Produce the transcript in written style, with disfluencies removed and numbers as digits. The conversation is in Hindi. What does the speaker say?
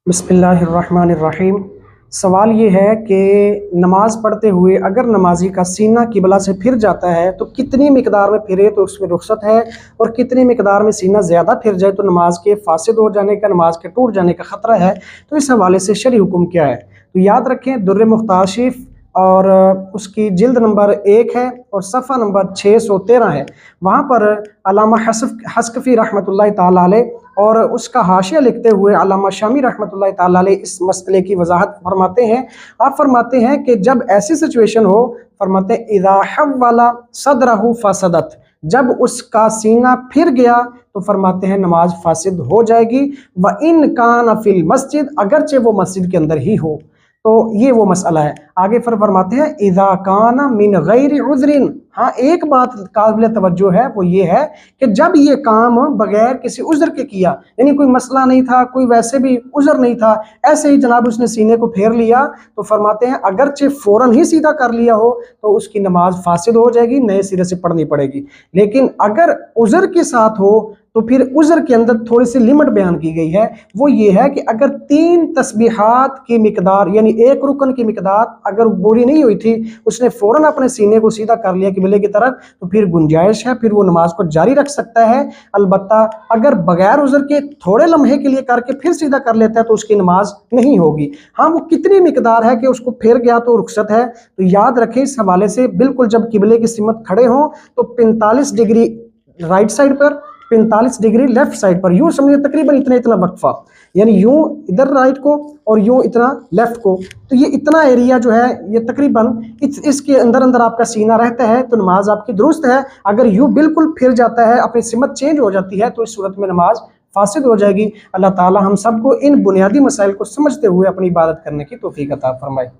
बिस्मिल्लाहिर्रहमानिर्रहीम। सवाल ये है कि नमाज़ पढ़ते हुए अगर नमाजी का सीना किबला से फिर जाता है तो कितनी मिकदार में फिरे तो उसमें रुख्सत है, और कितनी मिकदार में सीना ज़्यादा फिर जाए तो नमाज के फासिद हो जाने का, नमाज के टूट जाने का ख़तरा है। तो इस हवाले से शरई हुक्म क्या है, तो याद रखें दुर्र मुख्तार शरीफ और उसकी जिल्द नंबर 1 है और सफ़ा नंबर 613 है। वहाँ पर अल्लामा हस्कफ़ी रहमतुल्लाहि ताला अलैह और उसका हाशिया लिखते हुए अल्लामा शामी रहमतुल्लाहि ताला अलैह इस मसले की वजाहत फरमाते हैं। आप फरमाते हैं कि जब ऐसी सिचुएशन हो, फरमाते हैं इज़ा हव्वला सदरहु फसदत, जब उसका सीना फिर गया तो फरमाते हैं नमाज फासिद हो जाएगी। व इन कान फिल मस्जिद, अगरचे वो मस्जिद के अंदर ही हो। तो ये वो मसला है। आगे फिर फरमाते हैं इज़ा काना मिन गैरि उज़्रिन। हाँ, एक बात काबिल तवज्जो है, वो ये है कि जब ये काम बगैर किसी उज़्र के किया, यानी कोई मसला नहीं था, कोई वैसे भी उज़्र नहीं था, ऐसे ही जनाब उसने सीने को फेर लिया, तो फरमाते हैं अगरचे फ़ौरन ही सीधा कर लिया हो तो उसकी नमाज फासिद हो जाएगी, नए सिरे से पढ़नी पड़ेगी। लेकिन अगर उज़्र के साथ हो तो फिर उज़्र के अंदर थोड़ी सी लिमिट बयान की गई है। वो ये है कि अगर 3 तस्बीहात की मिकदार यानी एक रुकन की मिकदार अगर पूरी नहीं हुई थी, उसने फ़ौरन अपने सीने को सीधा कर लिया किबले की तरफ, तो फिर गुंजाइश है, फिर वो नमाज को जारी रख सकता है। अलबत्ता अगर बगैर उज़्र के थोड़े लम्हे के लिए करके फिर सीधा कर लेता है तो उसकी नमाज नहीं होगी। हाँ, वो कितनी मिकदार है कि उसको फिर गया तो रुख्सत है। तो याद रखें इस हवाले से, बिल्कुल जब किबले की सिमत खड़े हों तो 45 डिग्री राइट साइड पर, 45 डिग्री लेफ्ट साइड पर, यूं समझिए तकरीबन इतना इतना वक्फा, यानी यूं इधर राइट को और यूं इतना लेफ्ट को, तो ये इतना एरिया जो है ये तकरीबन इसके अंदर अंदर आपका सीना रहता है तो नमाज आपकी दुरुस्त है। अगर यूं बिल्कुल फिर जाता है, अपनी सिमत चेंज हो जाती है, तो इस सूरत में नमाज फासिद हो जाएगी। अल्लाह ताला हम सबको इन बुनियादी मसाइल को समझते हुए अपनी इबादत करने की तौफीक अता फरमाए।